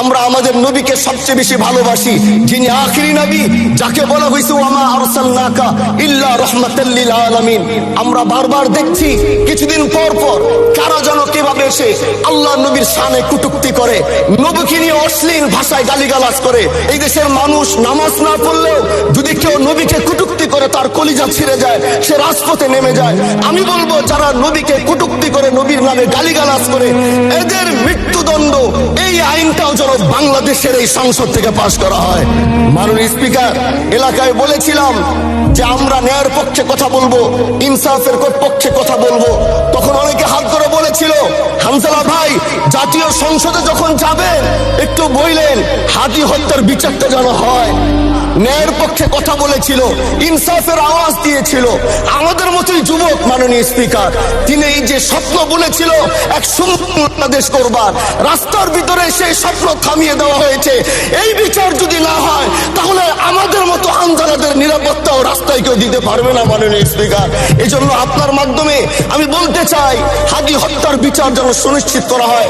আমরা আমাদের নবীকে সবচেয়ে বেশি ভালোবাসি, যিনি আখিরি নবী, যাকে বলা হয়েছে ওয়ামা আরসালনাকা ইল্লা রাহমাতাল লিল আলামিন। আমরা বারবার দেখছি কিছুদিন পর পর কারা যেন কিভাবে এসে আল্লাহ নবীর শানে কটূক্তি করে, নবীকে নিয়ে অশ্লীল ভাষায় গালিগালাজ করে। এই দেশের মানুষ নামাজ না পড়লেও যদি কেউ নবীকে কটূক্তি করে তার কলিজা ছিঁড়ে যায়, সে রাজপথে নেমে যায়। আমি বলবো যারা নবীকে কটূক্তি করে, নবীর নামে গালিগালাজ করে, এদের মৃত্যুদণ্ড, এই আইনটাও যেন বাংলাদেশের এই সংসদ থেকে পাশ করা হয়। মাননীয় স্পিকার, এলাকায় বলেছিলাম যে আমরা ন্যায়ের পক্ষে কথা বলবো, ইনসাফের পক্ষে কথা বলবো। তখন অনেকে হাত ধরে বলেছিল, হামজালা ভাই জাতীয় সংসদে যখন যাবেন একটু বললেন হাদি হত্যার বিচারটা যেন হয়। ন্যায়ের পক্ষে কথা বলেছিল, ইনসাফের আওয়াজ দিয়েছিল। আমাদের মতোই যুবক মাননীয় স্পিকার, তিনি এই যে স্বপ্ন বলেছিল এক সুন্দর বাংলাদেশ করবার, রাস্তার ভিতরে সেই স্বপ্ন থামিয়ে দেওয়া হয়েছে। এই বিচার যদি না হয় তাহলে আমাদের মতো আন্দোলনের নিরাপত্তাও রাস্তায় কেউ দিতে পারবে না মাননীয় স্পিকার। এই জন্য আপনার মাধ্যমে আমি বলতে চাই, হাদি হত্যার বিচার যেন সুনিশ্চিত করা হয়।